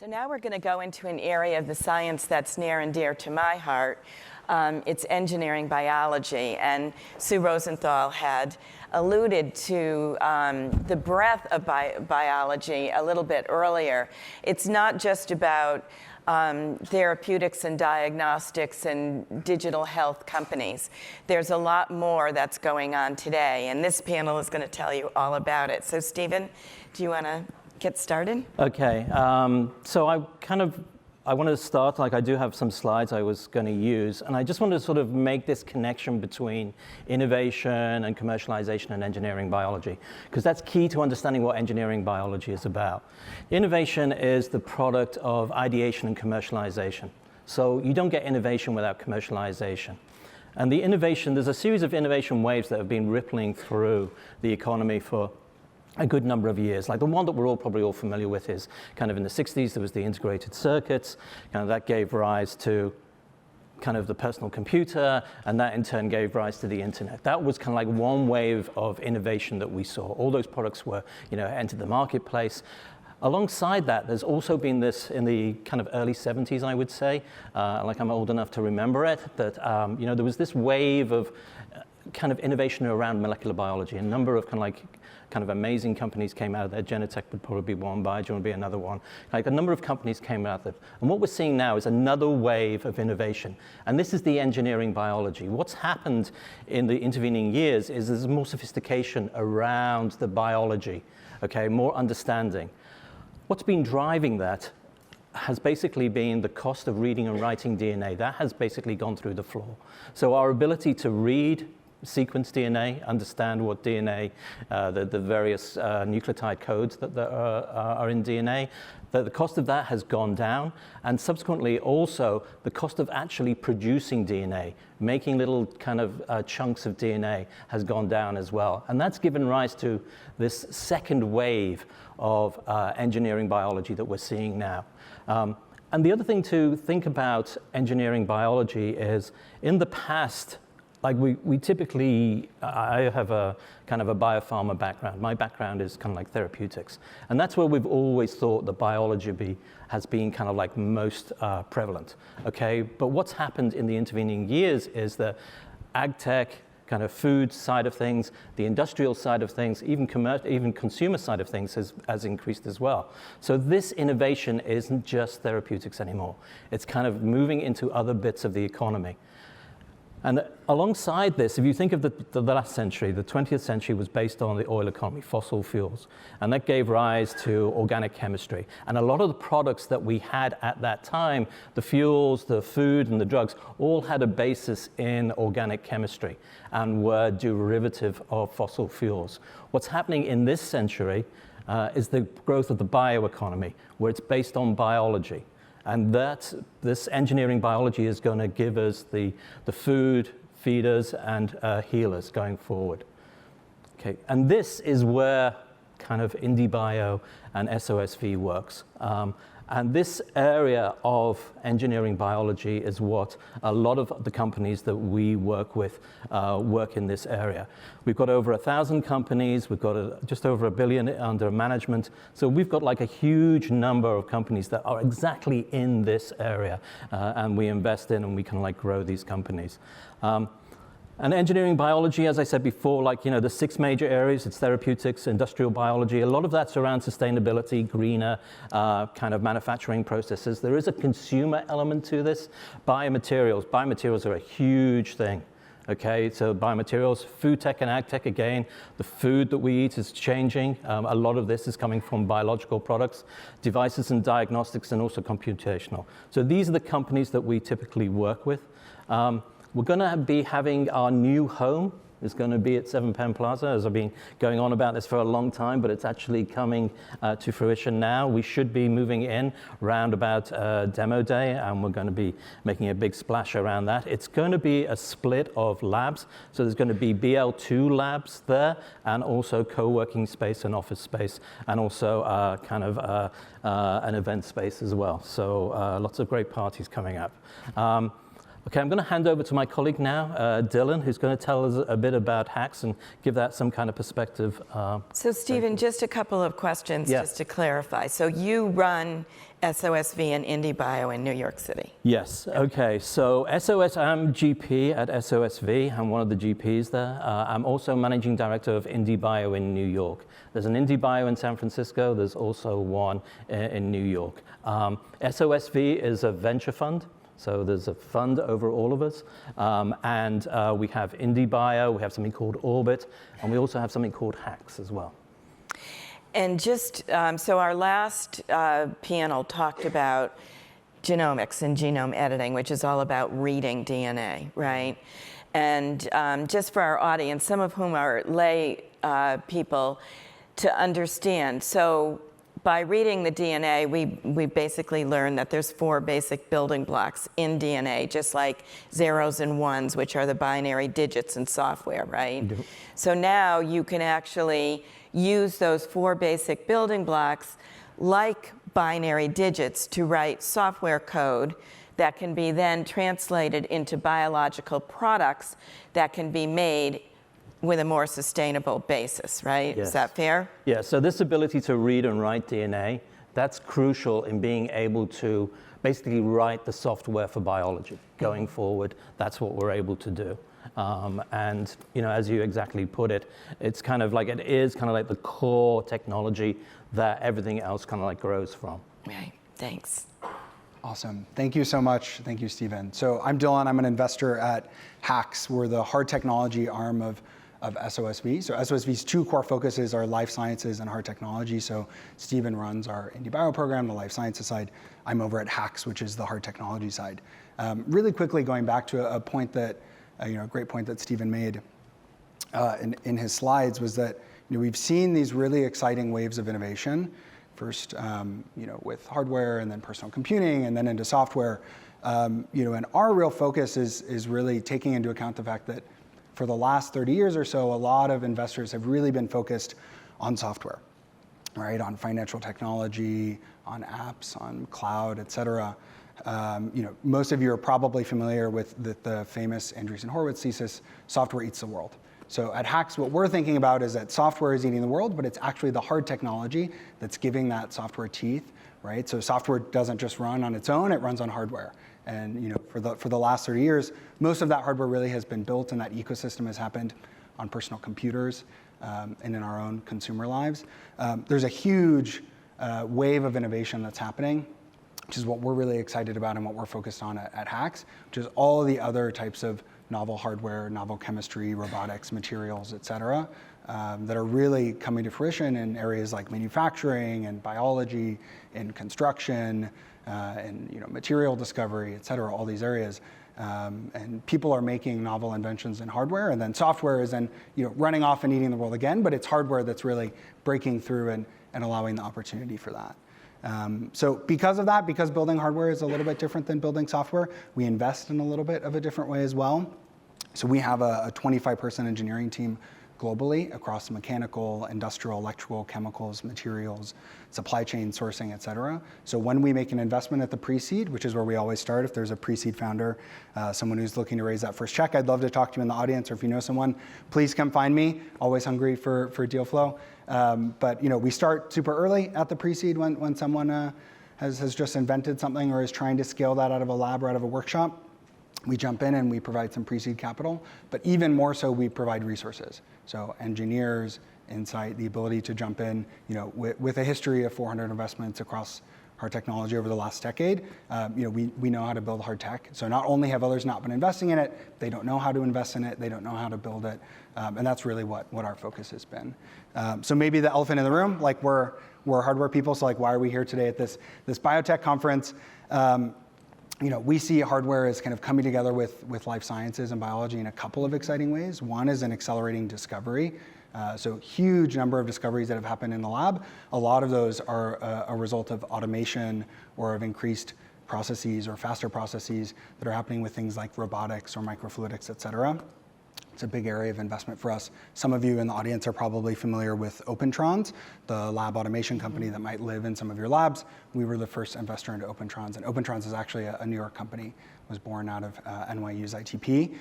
So now we're going to go into an area of the science that's near and dear to my heart. It's engineering biology. And Sue Rosenthal had alluded to the breadth of biology a little bit earlier. It's not just about therapeutics and diagnostics and digital health companies. There's a lot more that's going on today, and this panel is going to tell you all about it. So Stephen, do you want to get started? Okay, so I wanted to start, like I do have some slides I was going to use, and I just wanted to sort of make this connection between innovation and commercialization and engineering biology, because that's key to understanding what engineering biology is about. Innovation is the product of ideation and commercialization. So you don't get innovation without commercialization. And the innovation, there's a series of innovation waves that have been rippling through the economy for a good number of years. Like the one that we're probably all familiar with is kind of in the 60s, there was the integrated circuits, kind of that gave rise to kind of the personal computer, and that in turn gave rise to the internet. That was kind of like one wave of innovation that we saw. All those products were, entered the marketplace. Alongside that, there's also been this in the kind of early 70s, I would say, like I'm old enough to remember it, that there was this wave of kind of innovation around molecular biology. A number of kind of amazing companies came out of there. Genentech would probably be one, Biogen would be another one. Like a number of companies came out of there. And what we're seeing now is another wave of innovation. And this is the engineering biology. What's happened in the intervening years is there's more sophistication around the biology, okay, more understanding. What's been driving that has basically been the cost of reading and writing DNA. That has basically gone through the floor. So our ability to read, sequence DNA, understand what DNA, the various nucleotide codes that are in DNA, the cost of that has gone down, and subsequently also the cost of actually producing DNA, making little kind of chunks of DNA has gone down as well. And that's given rise to this second wave of engineering biology that we're seeing now. And the other thing to think about engineering biology is in the past, like we typically, I have a kind of a biopharma background. My background is kind of like therapeutics. And that's where we've always thought that biology has been kind of like most prevalent, okay? But what's happened in the intervening years is that ag tech, kind of food side of things, the industrial side of things, even consumer side of things has increased as well. So this innovation isn't just therapeutics anymore. It's kind of moving into other bits of the economy. And alongside this, if you think of the last century, the 20th century was based on the oil economy, fossil fuels. And that gave rise to organic chemistry. And a lot of the products that we had at that time, the fuels, the food, and the drugs, all had a basis in organic chemistry and were derivative of fossil fuels. What's happening in this century is the growth of the bioeconomy, where it's based on biology. And this engineering biology is going to give us the food, feeders, and healers going forward. Okay, and this is where kind of IndieBio and SOSV works. And this area of engineering biology is what a lot of the companies that we work with work in this area. We've got over 1,000 companies. We've got just over $1 billion under management. So we've got like a huge number of companies that are exactly in this area. And we invest in and we can like grow these companies. And engineering biology, as I said before, like, the 6 major areas, it's therapeutics, industrial biology. A lot of that's around sustainability, greener kind of manufacturing processes. There is a consumer element to this. Biomaterials. Biomaterials are a huge thing. Okay, so biomaterials, food tech and ag tech, again, the food that we eat is changing. A lot of this is coming from biological products, devices and diagnostics, and also computational. So these are the companies that we typically work with. We're going to be having our new home. It's going to be at 7 Penn Plaza, as I've been going on about this for a long time, but it's actually coming to fruition now. We should be moving in round about demo day, and we're going to be making a big splash around that. It's going to be a split of labs. So there's going to be BL2 labs there, and also co-working space and office space, and also kind of an event space as well. So lots of great parties coming up. Okay, I'm going to hand over to my colleague now, Dylan, who's going to tell us a bit about HACS and give that some kind of perspective. So Stephen, just a couple of questions just to clarify. So you run SOSV and IndieBio in New York City? Yes, okay. So I'm GP at SOSV. I'm one of the GPs there. I'm also managing director of IndieBio in New York. There's an IndieBio in San Francisco. There's also one in New York. SOSV is a venture fund. So there's a fund over all of us. And we have IndieBio, we have something called Orbit, and we also have something called HACS as well. And just, so our last panel talked about genomics and genome editing, which is all about reading DNA, right? And just for our audience, some of whom are lay people, to understand. So by reading the DNA, we basically learn that there's 4 basic building blocks in DNA, just like zeros and ones, which are the binary digits in software, right? Mm-hmm. So now you can actually use those 4 basic building blocks like binary digits to write software code that can be then translated into biological products that can be made with a more sustainable basis, right? Yes. Is that fair? Yeah, so this ability to read and write DNA, that's crucial in being able to basically write the software for biology. Going forward, that's what we're able to do. And you know, as you exactly put it, it's kind of like, it is kind of like the core technology that everything else kind of like grows from. Right, thanks. Awesome. Thank you so much. Thank you, Stephen. So I'm Dylan. I'm an investor at HACS. We're the hard technology arm of SOSV. So SOSV's 2 core focuses are life sciences and hard technology. So Stephen runs our IndieBio program, the life sciences side. I'm over at HACS, which is the hard technology side. Really quickly, going back to a point that, a great point that Stephen made in his slides, was that we've seen these really exciting waves of innovation. First, with hardware, and then personal computing, and then into software. And our real focus is really taking into account the fact that for the last 30 years or so, a lot of investors have really been focused on software, right? On financial technology, on apps, on cloud, et cetera. Most of you are probably familiar with the famous Andreessen Horowitz thesis, software eats the world. So at HACS, what we're thinking about is that software is eating the world, but it's actually the hard technology that's giving that software teeth, right? So software doesn't just run on its own, it runs on hardware. And for the last 30 years, most of that hardware really has been built, and that ecosystem has happened on personal computers and in our own consumer lives. There's a huge wave of innovation that's happening, which is what we're really excited about and what we're focused on at HACS, which is all the other types of novel hardware, novel chemistry, robotics, materials, et cetera, that are really coming to fruition in areas like manufacturing and biology and construction and material discovery, et cetera, all these areas. And people are making novel inventions in hardware, and then software is then running off and eating the world again, but it's hardware that's really breaking through and allowing the opportunity for that. So because of that, because building hardware is a little bit different than building software, we invest in a little bit of a different way as well. So we have a 25-person engineering team globally across mechanical, industrial, electrical, chemicals, materials, supply chain sourcing, et cetera. So when we make an investment at the pre-seed, which is where we always start, if there's a pre-seed founder, someone who's looking to raise that first check, I'd love to talk to you in the audience, or if you know someone, please come find me. Always hungry for deal flow. But we start super early at the pre-seed when someone has just invented something or is trying to scale that out of a lab or out of a workshop. We jump in and we provide some pre-seed capital, but even more so, we provide resources. So engineers, insight, the ability to jump in, with a history of 400 investments across hard technology over the last decade, we know how to build hard tech. So not only have others not been investing in it, they don't know how to invest in it, they don't know how to build it, and that's really what our focus has been. So maybe the elephant in the room, like we're hardware people, so like why are we here today at this biotech conference? We see hardware as kind of coming together with life sciences and biology in a couple of exciting ways. One is an accelerating discovery. So huge number of discoveries that have happened in the lab. A lot of those are a result of automation or of increased processes or faster processes that are happening with things like robotics or microfluidics, et cetera. It's a big area of investment for us. Some of you in the audience are probably familiar with Opentrons, the lab automation company that might live in some of your labs. We were the first investor into Opentrons, and Opentrons is actually a New York company, was born out of NYU's ITP.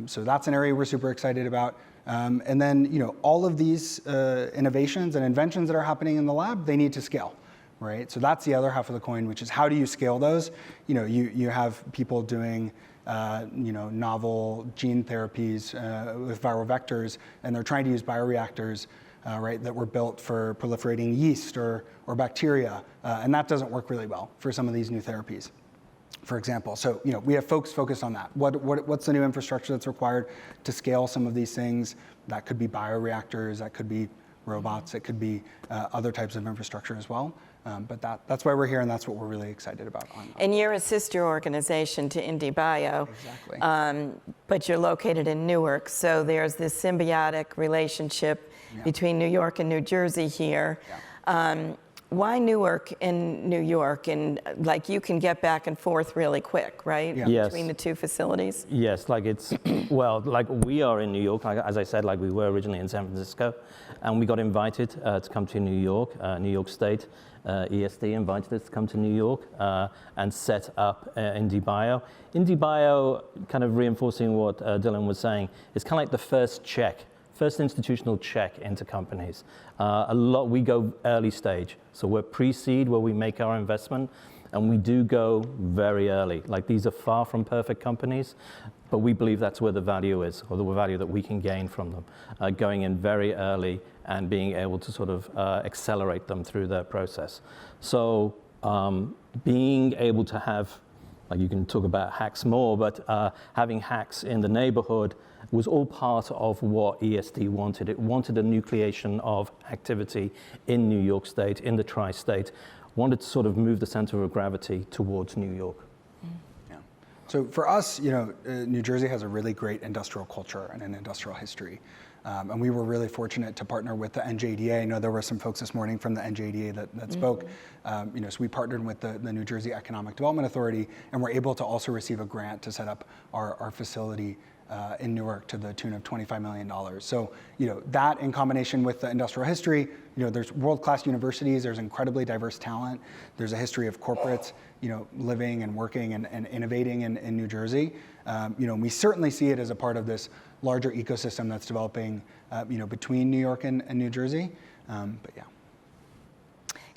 So that's an area we're super excited about. And then, all of these innovations and inventions that are happening in the lab, they need to scale, right? So that's the other half of the coin, which is how do you scale those? You have people doing novel gene therapies with viral vectors, and they're trying to use bioreactors, right, that were built for proliferating yeast or bacteria, and that doesn't work really well for some of these new therapies, for example. So we have folks focused on that. What's the new infrastructure that's required to scale some of these things? That could be bioreactors, that could be robots, it could be other types of infrastructure as well. But that's why we're here, and that's what we're really excited about. And you're a sister organization to IndieBio. Exactly. But you're located in Newark, so there's this symbiotic relationship between New York and New Jersey here. Yeah. Why Newark and New York? And you can get back and forth really quick, right? Yeah. Yes. Between the two facilities? Yes, it's, well, we are in New York, as I said, we were originally in San Francisco, and we got invited to come to New York, New York State. ESD invited us to come to New York and set up IndieBio. IndieBio, kind of reinforcing what Dylan was saying, is kind of like the first institutional check into companies. We go early stage, so we're pre-seed where we make our investment, and we do go very early. These are far from perfect companies, but we believe that's where the value is, or the value that we can gain from them, going in very early and being able to sort of accelerate them through their process. So being able to have, you can talk about hacks more, but having hacks in the neighborhood was all part of what ESD wanted. It wanted a nucleation of activity in New York State, in the tri-state, wanted to sort of move the center of gravity towards New York. Yeah. So for us, New Jersey has a really great industrial culture and an industrial history. And we were really fortunate to partner with the NJDA. I know there were some folks this morning from the NJDA that spoke. So we partnered with the New Jersey Economic Development Authority, and were able to also receive a grant to set up our facility in Newark to the tune of $25 million. So, that in combination with the industrial history, there's world-class universities, there's incredibly diverse talent, there's a history of corporates, living and working and innovating in New Jersey. We certainly see it as a part of this larger ecosystem that's developing, between New York and New Jersey. But yeah.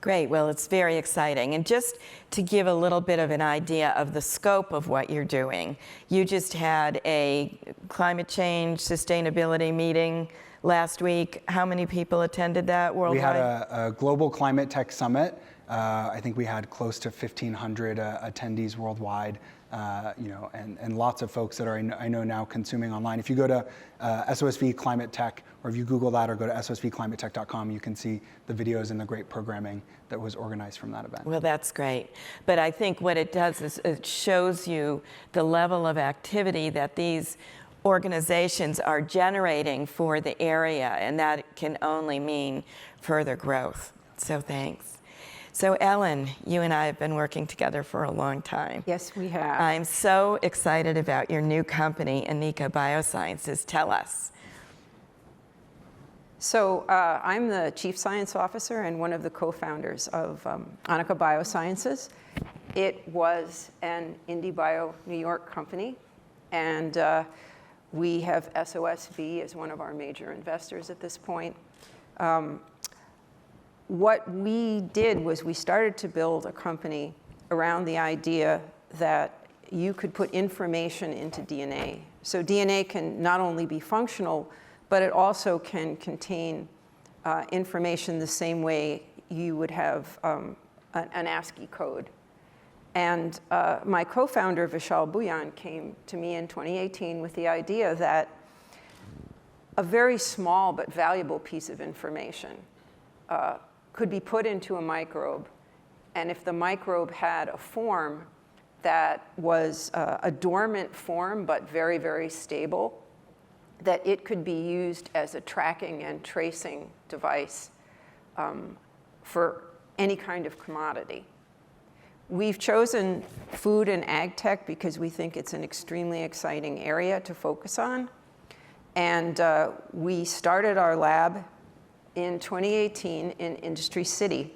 Great, well, it's very exciting. And just to give a little bit of an idea of the scope of what you're doing, you just had a climate change sustainability meeting last week. How many people attended that worldwide? We had a global climate tech summit. I think we had close to 1,500 attendees worldwide. And lots of folks that are, I know now, consuming online. If you go to SOSV Climate Tech, or if you Google that or go to sosvclimatetech.com, you can see the videos and the great programming that was organized from that event. Well, that's great. But I think what it does is it shows you the level of activity that these organizations are generating for the area, and that can only mean further growth. So thanks. So Ellen, you and I have been working together for a long time. Yes, we have. I'm so excited about your new company, Aanika Biosciences. Tell us. So I'm the Chief Science Officer and one of the co-founders of Aanika Biosciences. It was an IndieBio New York company, and we have SOSV as one of our major investors at this point. What we did was we started to build a company around the idea that you could put information into DNA. So DNA can not only be functional, but it also can contain information the same way you would have an ASCII code. And my co-founder, Vishal Bhuyan, came to me in 2018 with the idea that a very small but valuable piece of information could be put into a microbe, and if the microbe had a form that was a dormant form but very, very stable, that it could be used as a tracking and tracing device for any kind of commodity. We've chosen food and ag tech because we think it's an extremely exciting area to focus on. And we started our lab in 2018 in Industry City,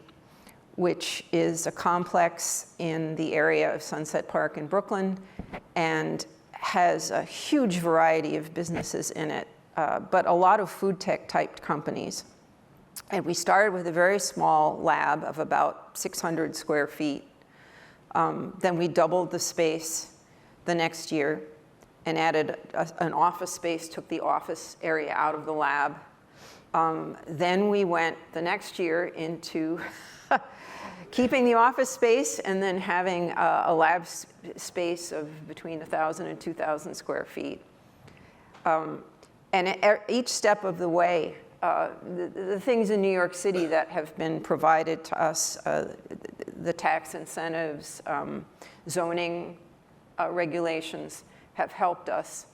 which is a complex in the area of Sunset Park in Brooklyn and has a huge variety of businesses in it, but a lot of food tech type companies. And we started with a very small lab of about 600 square feet. Then we doubled the space the next year and added an office space, took the office area out of the lab. Then we went the next year into keeping the office space and then having a lab space of between 1,000 and 2,000 square feet. And each step of the way, the things in New York City that have been provided to us, the tax incentives, zoning regulations have helped us.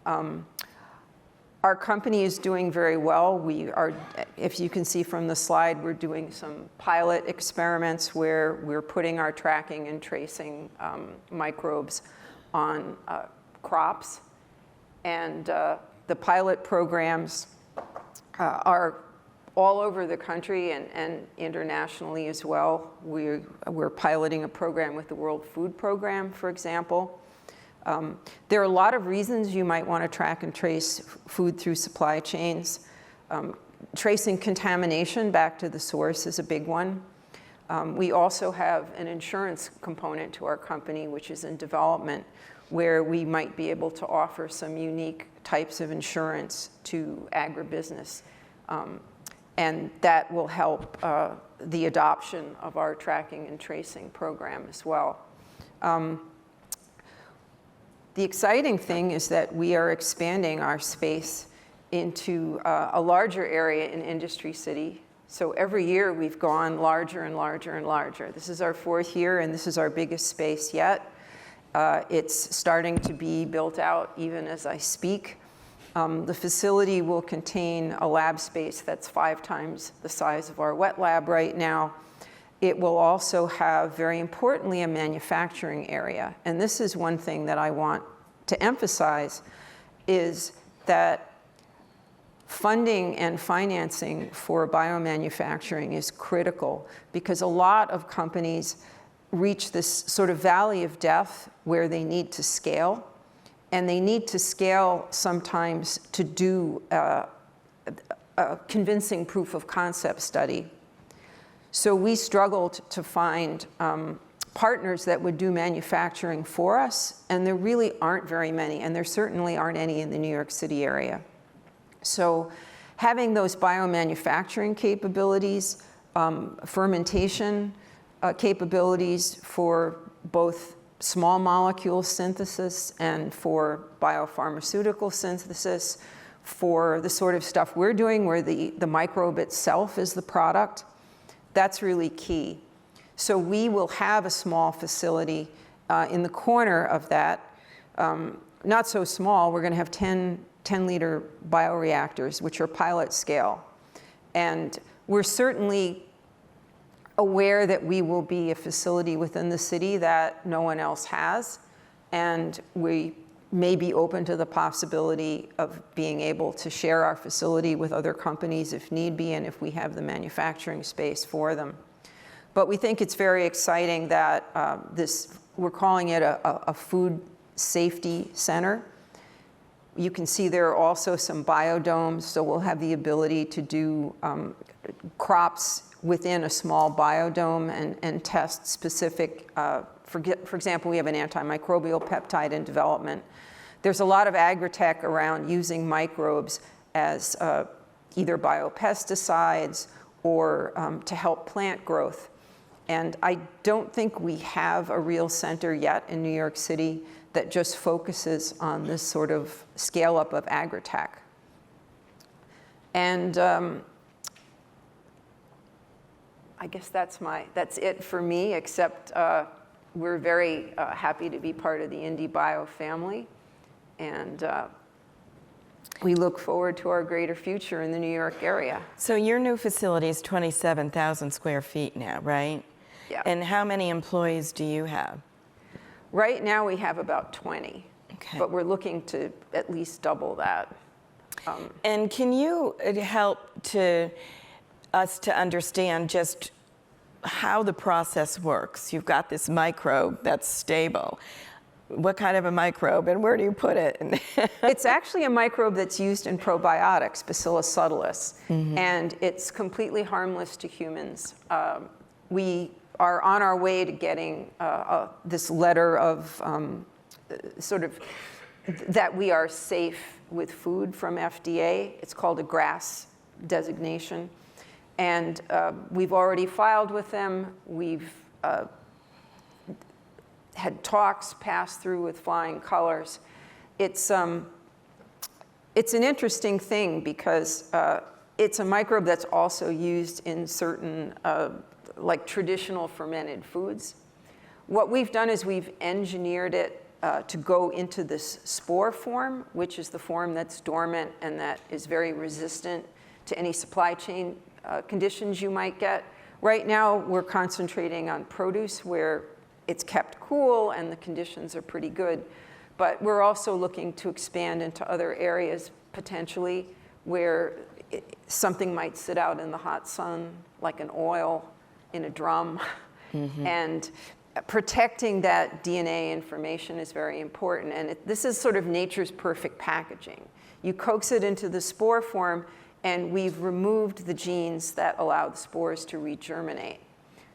Our company is doing very well. We are, if you can see from the slide, we're doing some pilot experiments where we're putting our tracking and tracing microbes on crops. And the pilot programs are all over the country and internationally as well. We're piloting a program with the World Food Program, for example. There are a lot of reasons you might want to track and trace food through supply chains. Tracing contamination back to the source is a big one. We also have an insurance component to our company, which is in development, where we might be able to offer some unique types of insurance to agribusiness. And that will help the adoption of our tracking and tracing program as well. The exciting thing is that we are expanding our space into a larger area in Industry City. So every year we've gone larger and larger and larger. This is our 4th year, and this is our biggest space yet. It's starting to be built out even as I speak. The facility will contain a lab space that's 5 times the size of our wet lab right now. It will also have, very importantly, a manufacturing area. And this is one thing that I want to emphasize, is that funding and financing for biomanufacturing is critical, because a lot of companies reach this sort of valley of death where they need to scale. And they need to scale sometimes to do a convincing proof of concept study. So we struggled to find partners that would do manufacturing for us, and there really aren't very many, and there certainly aren't any in the New York City area. So having those biomanufacturing capabilities, fermentation capabilities for both small molecule synthesis and for biopharmaceutical synthesis, for the sort of stuff we're doing where the microbe itself is the product, that's really key. So we will have a small facility in the corner of that. Not so small, we're going to have 10-liter bioreactors, which are pilot scale. And we're certainly aware that we will be a facility within the city that no one else has. And we may be open to the possibility of being able to share our facility with other companies if need be, and if we have the manufacturing space for them. But we think it's very exciting that we're calling it a food safety center. You can see there are also some biodomes, so we'll have the ability to do crops within a small biodome and test specific, for example, we have an antimicrobial peptide in development. There's a lot of agri-tech around using microbes as either biopesticides or to help plant growth. And I don't think we have a real center yet in New York City that just focuses on this sort of scale-up of agri-tech. And I guess that's it for me, except we're very happy to be part of the IndieBio family. And we look forward to our greater future in the New York area. So your new facility is 27,000 square feet now, right? Yeah. And how many employees do you have? Right now we have about 20, Okay. but we're looking to at least double that. And can you help us to understand just how the process works? You've got this microbe that's stable. What kind of a microbe, and where do you put it? It's actually a microbe that's used in probiotics, Bacillus subtilis, and it's completely harmless to humans. We are on our way to getting this letter of sort of that we are safe with food from FDA. It's called a GRAS designation. And we've already filed with them. We've had talks pass through with flying colors. It's an interesting thing because it's a microbe that's also used in certain like traditional fermented foods. What we've done is we've engineered it to go into this spore form, which is the form that's dormant and that is very resistant to any supply chain conditions you might get. Right now, we're concentrating on produce where it's kept cool and the conditions are pretty good. But we're also looking to expand into other areas potentially where something might sit out in the hot sun, like an oil in a drum. And protecting that DNA information is very important. And this is sort of nature's perfect packaging. You coax it into the spore form, and we've removed the genes that allow the spores to regerminate.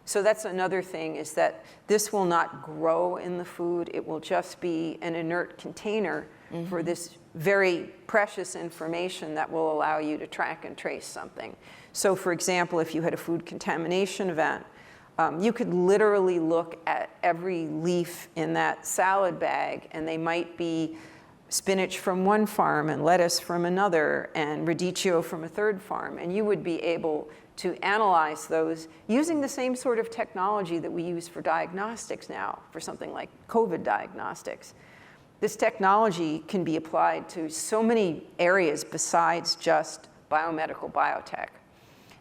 So that's another thing, is that this will not grow in the food. It will just be an inert container for this very precious information that will allow you to track and trace something. So for example, if you had a food contamination event, you could literally look at every leaf in that salad bag, and they might be spinach from one farm and lettuce from another and radicchio from a third farm. And you would be able to analyze those using the same sort of technology that we use for diagnostics now, for something like COVID diagnostics. This technology can be applied to so many areas besides just biomedical biotech.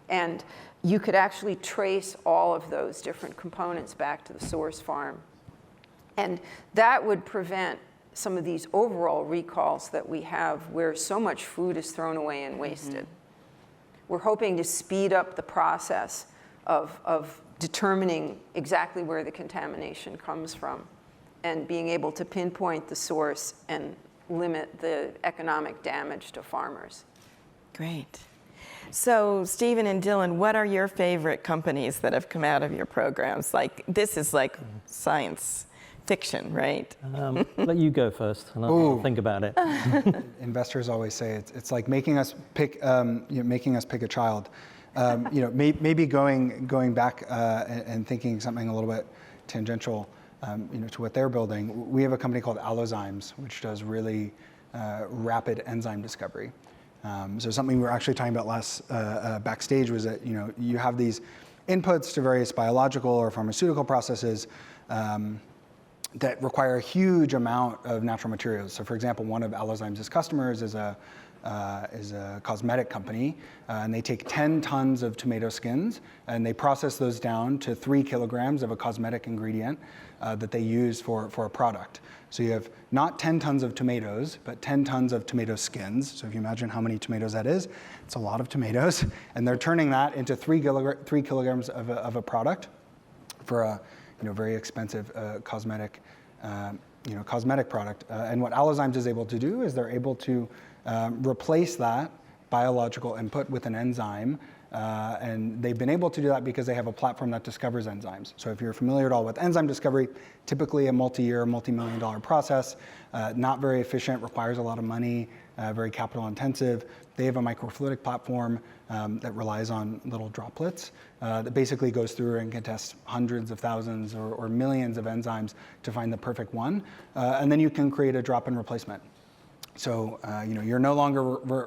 And you could actually trace all of those different components back to the source farm. And that would prevent some of these overall recalls that we have where so much food is thrown away and wasted. We're hoping to speed up the process of determining exactly where the contamination comes from and being able to pinpoint the source and limit the economic damage to farmers. Great. So Stephen and Dylan, what are your favorite companies that have come out of your programs? Like, this is like science fiction, right? Let you go first, and I'll think about it. Investors always say it's like making us pick a child. Maybe going back and thinking something a little bit tangential, to what they're building. We have a company called Allozymes, which does really rapid enzyme discovery. So something we were actually talking about last backstage was that you have these inputs to various biological or pharmaceutical processes that require a huge amount of natural materials. So for example, one of Allozymes' customers is a cosmetic company, and they take 10 tons of tomato skins and they process those down to 3 kilograms of a cosmetic ingredient that they use for a product. So you have not 10 tons of tomatoes, but 10 tons of tomato skins. So if you imagine how many tomatoes that is, it's a lot of tomatoes. And they're turning that into 3 kilograms of a product for a very expensive cosmetic product. And what Allozymes is able to do is they're able to replace that biological input with an enzyme. And they've been able to do that because they have a platform that discovers enzymes. So if you're familiar at all with enzyme discovery, typically a multi-year, multi-million-dollar process, not very efficient, requires a lot of money, very capital intensive. They have a microfluidic platform that relies on little droplets that basically goes through and can test hundreds of thousands or millions of enzymes to find the perfect one. And then you can create a drop-in replacement. So you're no longer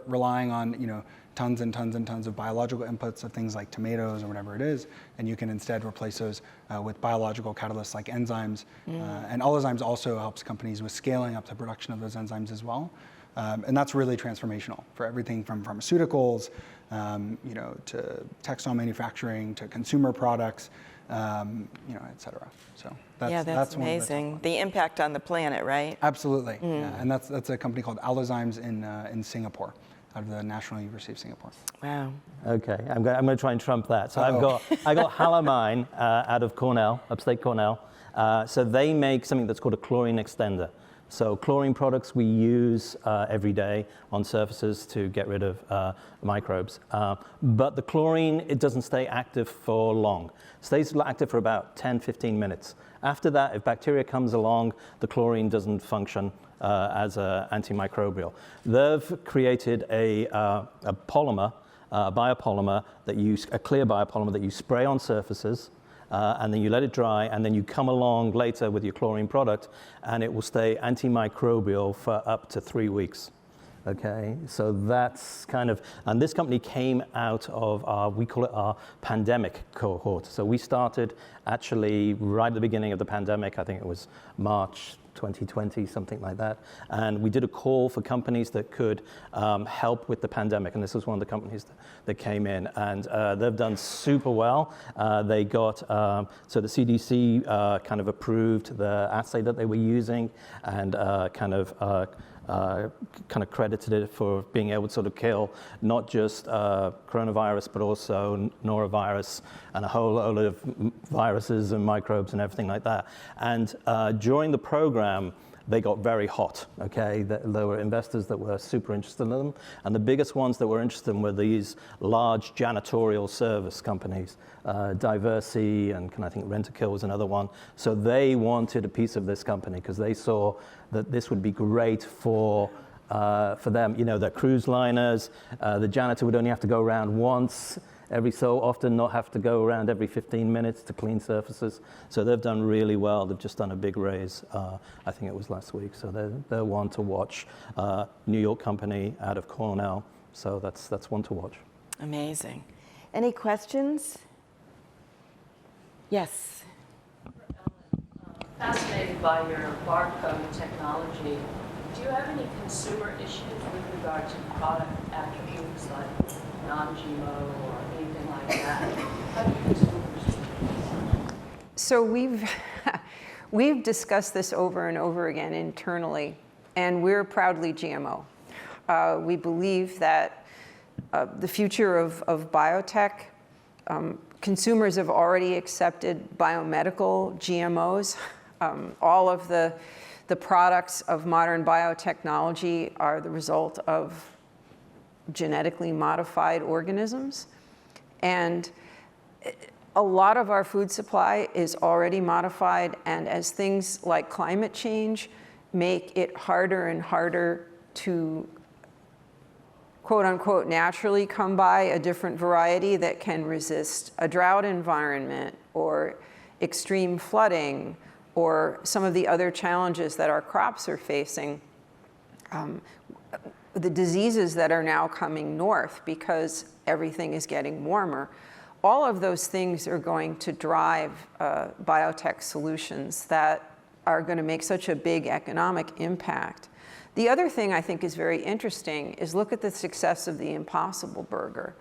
relying on tons and tons and tons of biological inputs of things like tomatoes or whatever it is, and you can instead replace those with biological catalysts like enzymes. And Allozymes also helps companies with scaling up the production of those enzymes as well. And that's really transformational for everything from pharmaceuticals, to textile manufacturing, to consumer products, et cetera. So that's amazing. The impact on the planet, right? Absolutely. Yeah. And that's a company called Allozymes in Singapore. out of the National University of Singapore. Wow. Okay, I'm going to try and trump that. So I got Halamine out of Cornell, upstate Cornell. So they make something that's called a chlorine extender. So chlorine products we use every day on surfaces to get rid of microbes. But the chlorine, it doesn't stay active for long. It stays active for about 10, 15 minutes. After that, if bacteria comes along, the chlorine doesn't function as an antimicrobial. They've created a polymer, a biopolymer, a clear biopolymer that you spray on surfaces, and then you let it dry, and then you come along later with your chlorine product, and it will stay antimicrobial for up to 3 weeks. Okay, so that's kind of, and this company came out of we call it our pandemic cohort. So we started actually right at the beginning of the pandemic. I think it was March 2020, something like that. And we did a call for companies that could help with the pandemic. And this was one of the companies that came in. And they've done super well. They got, so the CDC kind of approved the assay that they were using, and kind of credited it for being able to sort of kill not just coronavirus, but also norovirus and a whole load of viruses and microbes and everything like that. And during the program, they got very hot, okay? There were investors that were super interested in them. And the biggest ones that were interested in were these large janitorial service companies. Diversey and I think Rent-A-Kill was another one. So they wanted a piece of this company because they saw that this would be great for them. You know, the cruise liners, the janitor would only have to go around once every so often, not have to go around every 15 minutes to clean surfaces. So they've done really well. They've just done a big raise, I think it was last week. So they're one to watch. New York company out of Cornell. So that's one to watch. Amazing. Any questions? Yes. Fascinated by your barcode technology. Do you have any consumer issues with regard to product attributes like non-GMO or anything like that? How do consumers? So we've discussed this over and over again internally, and we're proudly GMO. We believe that the future of biotech, consumers have already accepted biomedical GMOs. All of the products of modern biotechnology are the result of genetically modified organisms. And a lot of our food supply is already modified, and as things like climate change make it harder and harder to quote unquote naturally come by a different variety that can resist a drought environment or extreme flooding or some of the other challenges that our crops are facing, the diseases that are now coming north because everything is getting warmer, all of those things are going to drive biotech solutions that are going to make such a big economic impact. The other thing I think is very interesting is look at the success of the Impossible Burger.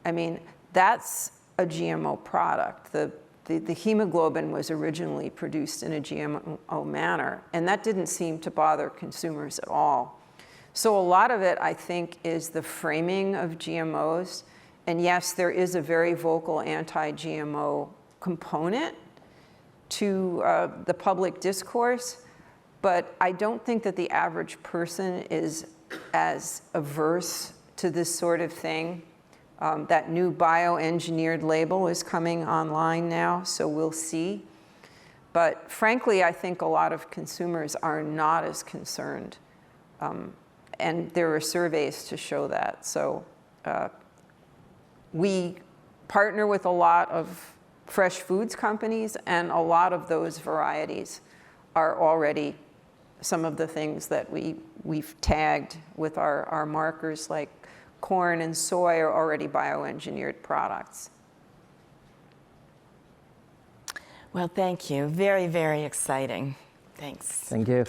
I mean, that's a GMO product. The hemoglobin was originally produced in a GMO manner, and that didn't seem to bother consumers at all. So a lot of it, I think, is the framing of GMOs. And yes, there is a very vocal anti-GMO component to the public discourse, but I don't think that the average person is as averse to this sort of thing. That new bioengineered label is coming online now, so we'll see. But frankly, I think a lot of consumers are not as concerned. And there are surveys to show that. So we partner with a lot of fresh foods companies, and a lot of those varieties are already some of the things that we've tagged with our markers, like corn and soy are already bioengineered products. Well, thank you. Very, very exciting. Thanks. Thank you.